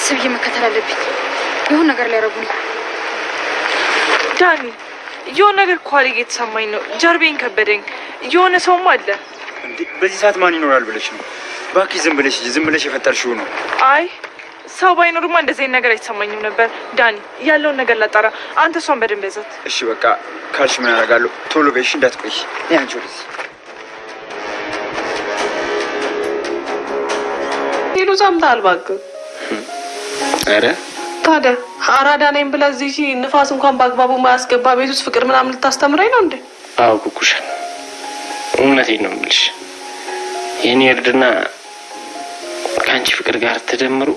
ቀስ ብዬ መከተል አለብኝ። የሆነ ነገር ሊያረጉ ነው። ዳኒ የሆነ ነገር ኳሊ እየተሰማኝ ነው። ጀርቤን ከበደኝ። የሆነ ሰውም አለ። በዚህ ሰዓት ማን ይኖራል ብለሽ ነው? እባክሽ ዝም ብለሽ የፈጠርሽው ነው። አይ ሰው ባይኖርማ እንደዚህ ነገር አይሰማኝም ነበር። ዳኒ ያለውን ነገር ላጣራ። አንተ እሷን በደንብ ያዛት። እሺ በቃ ካልሽ ምን አደርጋለሁ? ቶሎ በይሽ እንዳትቆይ። አንቺ ወደዚህ ሄዱ ሰምተሃል? እባክህ አረ ታዲያ አራዳ ነኝ ብለህ እዚህ ንፋስ እንኳን በአግባቡ ማያስገባ ቤት ውስጥ ፍቅር ምናምን ልታስተምረኝ ነው እንዴ? አዎ ኩኩሻ እውነቴን ነው የምልሽ። የኔ እርድና ከአንቺ ፍቅር ጋር ተደምሮ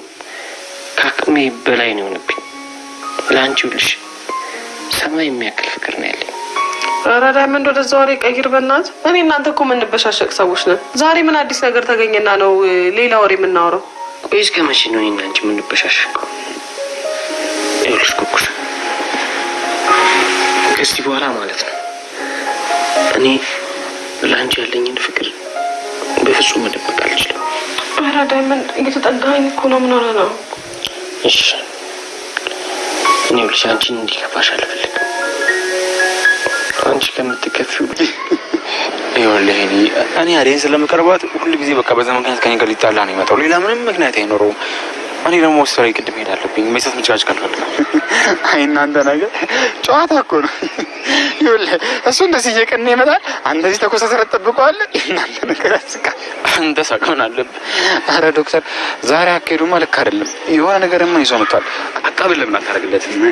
ከአቅሜ በላይ ነው የሆነብኝ። ለአንቺ ልሽ ሰማይ የሚያክል ፍቅር ነው ያለኝ። አራዳ ምን ወደዛ ወሬ ቀይር በእናትህ። እኔ እናንተ እኮ የምንበሻሸቅ ሰዎች ነን። ዛሬ ምን አዲስ ነገር ተገኘና ነው ሌላ ወሬ የምናወራው? ቆይ እስከ መቼ ነው እኔና አንቺ የምንበሻሸቀው? ይኸውልሽ ኩኩሻ ከዚህ በኋላ ማለት ነው እኔ ለአንቺ ያለኝን ፍቅር በፍጹም መደበቅ አልችልም። አራዳ ምን እየተጠጋኝ እኮ ነው። ምን ሆነ ነው? እሺ እኔ ብቻ አንቺን እንዲከፋሽ አልፈልግም። አንቺ ከምትከፊው ይኸውልህ እኔ አዴን ስለምቀርባት ሁሉ ጊዜ በቃ በዛ ምክንያት ከኔ ጋር ሊጣላ ነው የሚመጣው። ሌላ ምንም ምክንያት አይኖረውም። እኔ ደግሞ ስራዬ ቅድም ሄድ አለብኝ። መይሰት ምጫጭ ካልፈልግም። አይ እናንተ ነገር ጨዋታ እኮ ነው። ይኸውልህ እሱ እንደዚህ እየቀነ ይመጣል። አንተ እዚህ ተኮሳተረ ተጠብቀዋለህ። እናንተ ነገር ያስቃል። አንተ ሳቀውን አለብህ። አረ ዶክተር ዛሬ አካሄዱማ ልክ አይደለም። የሆነ ነገርማ ይዞ መጥቷል። አቃብል ለምን አታረግለትም?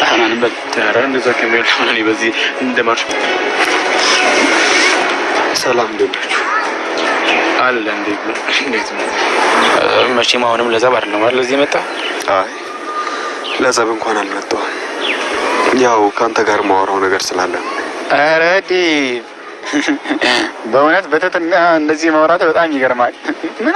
አናንም በተራ እንደዛ ከመል እኔ በዚህ እንደማርሽ ሰላም ደብዳችሁ አለ እንዴት ነው? መቼም አሁንም ለዛብ አይደለም አይደል እዚህ መጣ? አይ ለዛብ እንኳን አልመጣሁም። ያው ካንተ ጋር ማወራው ነገር ስላለ። ኧረ በእውነት በተትና እንደዚህ ማውራት በጣም ይገርማል። ምን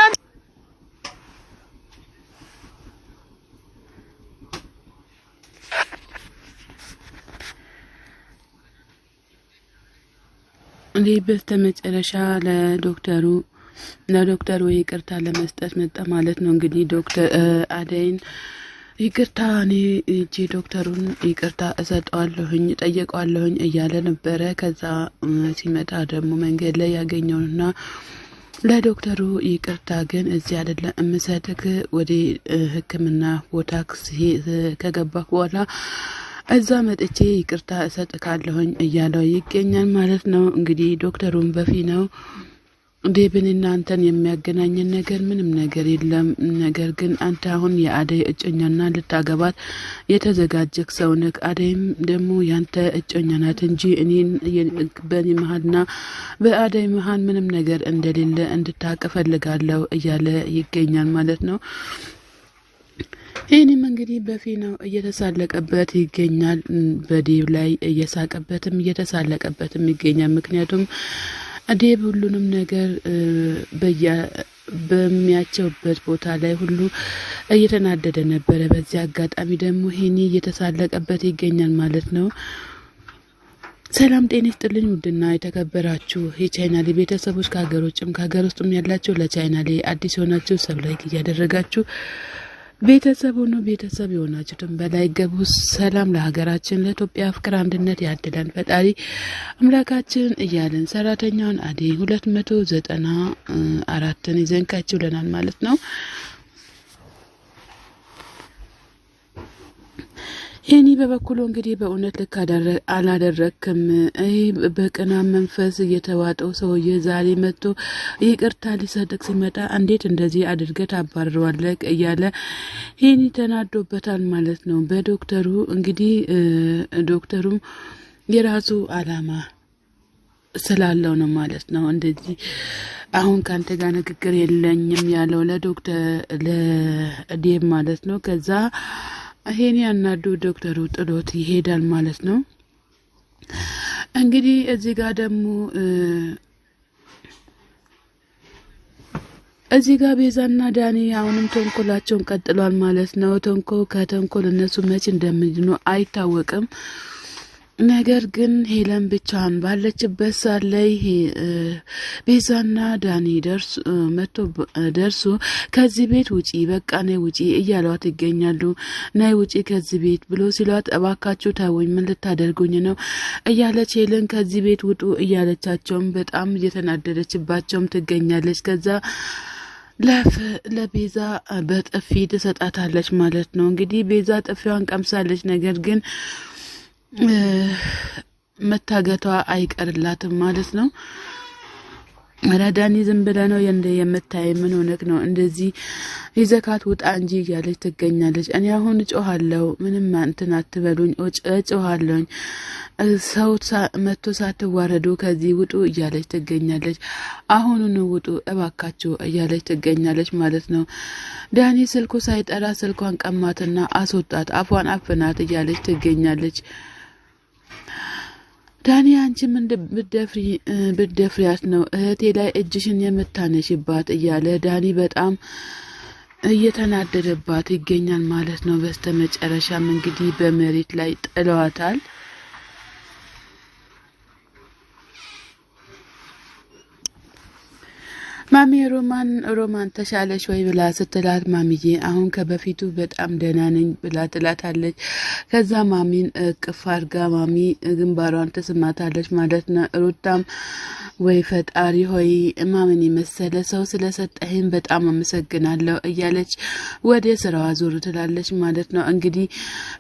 በስተመጨረሻ ለዶክተሩ ይቅርታ ለመስጠት መጣ ማለት ነው። እንግዲህ ዶክተር አደይን ይቅርታ እኔ እጂ ዶክተሩን ይቅርታ እሰጠዋለሁኝ ጠየቀዋለሁኝ እያለ ነበረ። ከዛ ሲመጣ ደግሞ መንገድ ላይ ያገኘውና ለዶክተሩ ይቅርታ ግን እዚህ አይደለም እምሰጥክ ወደ ሕክምና ቦታ ከገባክ በኋላ እዛ መጥቼ ይቅርታ እሰጥካለሁኝ እያለው ይገኛል ማለት ነው። እንግዲህ ዶክተሩን በፊናው ዴብንና አንተን የሚያገናኘን ነገር ምንም ነገር የለም። ነገር ግን አንተ አሁን የአደይ እጮኛና ልታገባት የተዘጋጀክ ሰው ነህ። አደይም ደግሞ ያንተ እጮኛ ናት እንጂ እኔን በኔ መሀልና በአደይ መሀል ምንም ነገር እንደሌለ እንድታውቅ እፈልጋለሁ እያለ ይገኛል ማለት ነው። ይህንም እንግዲህ በፊናው እየተሳለቀበት ይገኛል። በዴብ ላይ እየሳቀበትም እየተሳለቀበትም ይገኛል። ምክንያቱም ዴብ ሁሉንም ነገር በሚያቸውበት ቦታ ላይ ሁሉ እየተናደደ ነበረ። በዚህ አጋጣሚ ደግሞ ይሄኔ እየተሳለቀበት ይገኛል ማለት ነው። ሰላም ጤና ይስጥልኝ ውድና የተከበራችሁ የቻናሌ ቤተሰቦች ከሀገር ውጭም ከሀገር ውስጥም ያላችሁ ለቻናሌ አዲስ የሆናችሁ ሰብስክራይብ እያደረጋችሁ ቤተሰብ ሆኖ ቤተሰብ የሆናችሁትን በላይ ገቡ። ሰላም ለሀገራችን ለኢትዮጵያ ፍቅር አንድነት ያድለን ፈጣሪ አምላካችን እያለን ሰራተኛውን አደይ 294ን ይዘንካችሁ ለናል ማለት ነው። ይህኒ በበኩሉ እንግዲህ በእውነት ልክ አላደረክም። በቅና መንፈስ እየተዋጠው ሰውዬ ዛሬ መጥቶ ይቅርታ ሊሰጥቅ ሲመጣ እንዴት እንደዚህ አድርገህ ታባርረዋለህ እያለ ይህኒ ተናዶበታል ማለት ነው በዶክተሩ። እንግዲህ ዶክተሩም የራሱ አላማ ስላለው ነው ማለት ነው እንደዚህ አሁን ካንተ ጋር ንግግር የለኝም ያለው ለዴብ ማለት ነው። ከዛ ይሄን ያናዱ ዶክተሩ ጥሎት ይሄዳል ማለት ነው። እንግዲህ እዚህ ጋር ደግሞ እዚህ ጋር ቤዛና ዳኒ አሁንም ተንኮላቸውን ቀጥሏል ማለት ነው። ከተንኮል እነሱ መቼ እንደሚድኑ አይታወቅም። ነገር ግን ሄለን ብቻዋን ባለችበት ሰዓት ላይ ቤዛና ዳኒ ደርሱ ከዚህ ቤት ውጪ በቃ ነይ ውጪ እያሏት ይገኛሉ። ነይ ውጪ ከዚህ ቤት ብሎ ሲሏት እባካችሁ ተውኝ ምን ልታደርጉኝ ነው እያለች ሄለን ከዚህ ቤት ውጡ እያለቻቸውም በጣም እየተናደደችባቸውም ትገኛለች። ከዛ ለቤዛ በጥፊ ትሰጣታለች ማለት ነው። እንግዲህ ቤዛ ጥፊዋን ቀምሳለች። ነገር ግን መታገቷ አይቀርላትም ማለት ነው። ረዳኒ ዝም ብለ ነው የምታይ ምን ሆነክ ነው እንደዚህ ይዘካት ውጣ እንጂ እያለች ትገኛለች። እኔ አሁን እጮሃለሁ ምንም እንትን አትበሉኝ እጮሃለሁኝ ሰው መጥቶ ሳትዋረዱ ከዚህ ውጡ እያለች ትገኛለች። አሁኑን ውጡ እባካችሁ እያለች ትገኛለች ማለት ነው። ዳኒ ስልኩ ሳይጠራ ስልኳን ቀማትና አስወጣት አፏን አፍናት እያለች ትገኛለች። ዳኒ አንቺ ምን ብትደፍሪያት ነው እህቴ ላይ እጅሽን የምታነሽባት እያለ ዳኒ በጣም እየተናደደባት ይገኛል ማለት ነው። በስተመጨረሻም እንግዲህ በመሬት ላይ ጥለዋታል። ማሚ ሮማን ተሻለሽ ወይ ብላ ስትላት ማሚዬ አሁን ከበፊቱ በጣም ደህና ነኝ ብላ ትላታለች። ከዛ ማሚን እቅፍ አድርጋ ማሚ ግንባሯን ትስማታለች ማለት ነው። ሩታም ወይ ፈጣሪ ሆይ ማምን የመሰለ ሰው ስለሰጠህን በጣም አመሰግናለሁ እያለች ወደ ስራዋ ዞር ትላለች ማለት ነው። እንግዲህ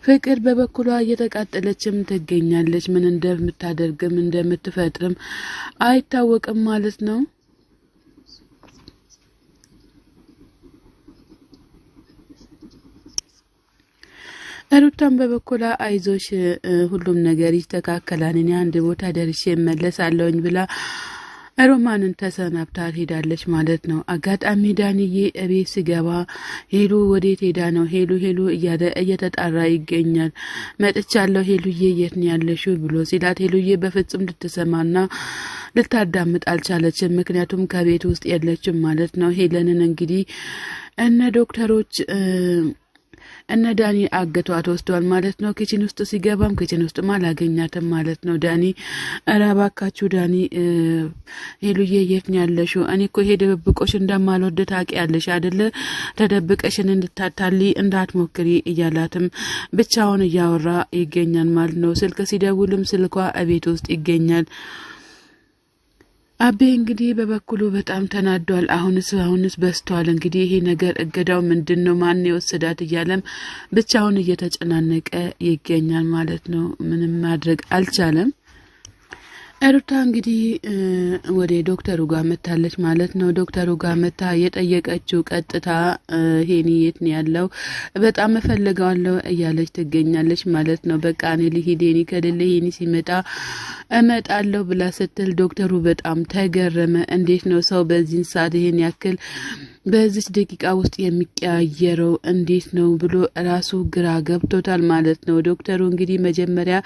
ፍቅር በበኩሏ እየተቃጠለችም ትገኛለች። ምን እንደምታደርግም እንደምትፈጥርም አይታወቅም ማለት ነው። ሩታም በበኩላ አይዞሽ ሁሉም ነገር ይስተካከላል እኔ አንድ ቦታ ደርሼ እመለሳለሁኝ ብላ ሮማንን ተሰናብታ ሄዳለች ማለት ነው። አጋጣሚ ዳንዬ እቤት ሲገባ ሄሉ ወዴት ሄዳ ነው ሄሉ እያለ እየተጣራ ይገኛል። መጥቻለሁ ሄሉዬ የት ነው ያለሽው ብሎ ሲላት ሄሉዬ በፍጹም ልትሰማና ልታዳምጥ አልቻለችም። ምክንያቱም ከቤት ውስጥ የለችም ማለት ነው። ሄለንን እንግዲህ እነ ዶክተሮች እነ ዳኒ አገቷት ወስዷል ማለት ነው። ኪችን ውስጥ ሲገባም ኪችን ውስጥ አላገኛትም ማለት ነው። ዳኒ እባካችሁ ዳኒ ሄሉዬ የት ነው ያለሽው? እኔ እኮ ይሄ ድብብቆሽ እንደማልወድ ታውቂያለሽ አይደለ? ተደብቀሽን እንድታታሊ እንዳትሞክሪ እያላትም ብቻውን እያወራ ይገኛል ማለት ነው። ስልክ ሲደውልም ስልኳ እቤት ውስጥ ይገኛል። አቤ እንግዲህ በበኩሉ በጣም ተናዷል። አሁንስ በስተዋል እንግዲህ ይሄ ነገር እገዳው ምንድነው ማን የወሰዳት እያለም ብቻውን እየተጨናነቀ ይገኛል ማለት ነው። ምንም ማድረግ አልቻለም። ሩታ እንግዲህ ወደ ዶክተሩ ጋር መታለች ማለት ነው። ዶክተሩ ጋር መታ የጠየቀችው ቀጥታ ሄኒ የት ነው ያለው በጣም እፈልጋለሁ እያለች ትገኛለች ማለት ነው። በቃ እኔ ልሂድ ሄኒ ከሌለ ሄኒ ሲመጣ እመጣለሁ ብላ ስትል ዶክተሩ በጣም ተገረመ። እንዴት ነው ሰው በዚህ ሰዓት ይሄን ያክል በዚህ ደቂቃ ውስጥ የሚቀያየረው እንዴት ነው ብሎ ራሱ ግራ ገብቶታል ማለት ነው። ዶክተሩ እንግዲህ መጀመሪያ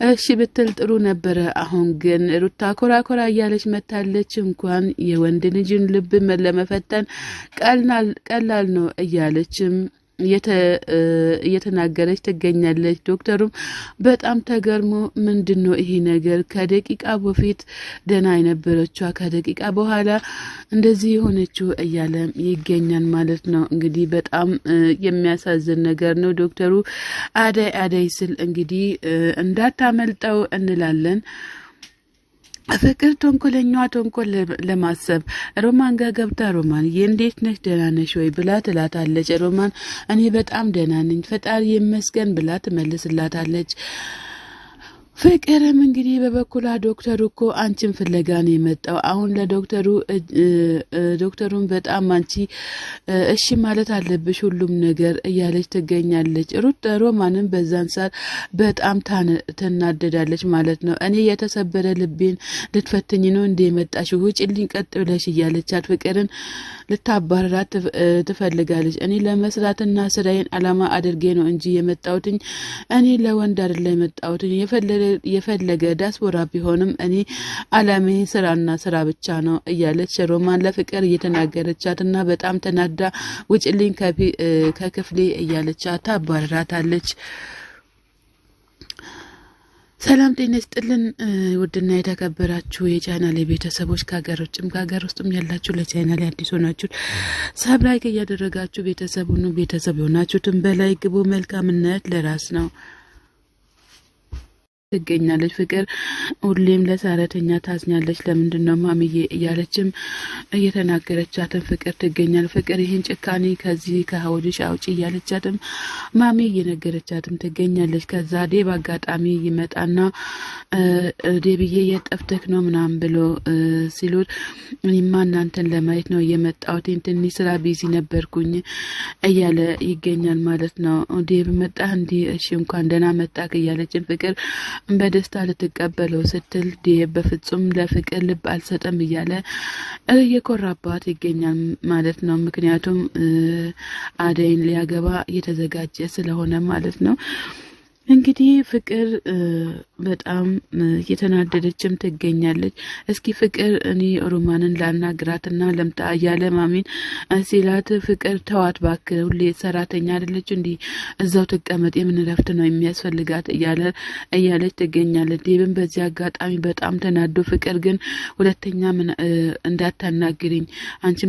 እሺ ብትል ጥሩ ነበረ። አሁን ግን ሩታ ኮራኮራ እያለች መታለች። እንኳን የወንድ ልጅን ልብ ለመፈተን ቀላል ነው እያለችም እየተናገረች ትገኛለች። ዶክተሩም በጣም ተገርሞ ምንድነው ይሄ ነገር ከደቂቃ በፊት ደና የነበረችው ከደቂቃ በኋላ እንደዚህ የሆነችው እያለም ይገኛል ማለት ነው። እንግዲህ በጣም የሚያሳዝን ነገር ነው። ዶክተሩ አዳይ ስል እንግዲህ እንዳታመልጠው እንላለን። ፍቅር ተንኮለኛዋ ተንኮል ለማሰብ ሮማን ጋር ገብታ ሮማን እንዴት ነሽ ደህና ነሽ ወይ ብላ ትላታለች። ሮማን እኔ በጣም ደህና ነኝ ፈጣሪ ይመስገን ብላ ትመልስላታለች። ፍቅርም እንግዲህ በበኩላ ዶክተሩ እኮ አንቺን ፍለጋ ነው የመጣው። አሁን ዶክተሩን በጣም አንቺ እሺ ማለት አለብሽ ሁሉም ነገር እያለች ትገኛለች። ሮማንም በዛን ሰዓት በጣም ትናደዳለች ማለት ነው። እኔ የተሰበረ ልቤን ልትፈትኝ ነው እንደ መጣሽ ውጭልኝ ቀጥ ብለሽ እያለቻት ፍቅርን ልታባረራት ትፈልጋለች። እኔ ለመስራትና ስራዬን አላማ አድርጌ ነው እንጂ የመጣሁትኝ እኔ ለወንድ አይደለ የመጣሁትኝ የፈለገ ዳስፖራ ቢሆንም እኔ አላሜ ስራና ስራ ብቻ ነው እያለች ሮማን ለፍቅር እየተናገረቻትና በጣም ተናዳ ውጭልኝ ከክፍሌ እያለቻት ታባረራታለች። ሰላም ጤና ይስጥልን ውድና የተከበራችሁ የቻናሌ ቤተሰቦች ከሀገር ውስጥም ያላችሁ ለቻናሌ አዲስ ሆናችሁ ሰብስክራይብ እያደረጋችሁ ቤተሰብ ሆናችሁትን በላይ ግቡ። መልካምነት ለራስ ነው ትገኛለች። ፍቅር ሁሌም ለሰራተኛ ታዝኛለች። ለምንድነው ማሚዬ እያለችም እየተናገረቻትን ፍቅር ትገኛለች። ፍቅር ይህን ጭካኔ ከዚህ ከሆድሽ አውጪ እያለቻትም ማሚ እየነገረቻትም ትገኛለች። ከዛ ዴብ አጋጣሚ ይመጣና ዴብዬ የጠፍተክ ነው ምናምን ብሎ ሲሉት እኔማ እናንተን ለማየት ነው የመጣሁት ትንሽ ስራ ቢዚ ነበርኩኝ እያለ ይገኛል ማለት ነው። ዴብ መጣ እንዲ እሺ እንኳን ደህና መጣክ እያለችን ፍቅር በደስታ ልትቀበለው ስትል ዴብ በፍጹም ለፍቅር ልብ አልሰጠም እያለ እየኮራባት ይገኛል ማለት ነው። ምክንያቱም አደይን ሊያገባ እየተዘጋጀ ስለሆነ ማለት ነው። እንግዲህ ፍቅር በጣም እየተናደደችም ትገኛለች። እስኪ ፍቅር እኔ ሮማንን ላናግራትና ለምጣ እያለ ማሚን ሲላት ፍቅር ተዋት ባክህ ሁሌ ሰራተኛ አይደለች እንዲ እዛው ተቀመጥ የምን ረፍት ነው የሚያስፈልጋት እያለች ትገኛለች። ዴብን በዚህ አጋጣሚ በጣም ተናዶ ፍቅር ግን ሁለተኛ እንዳታናግሪኝ አንቺ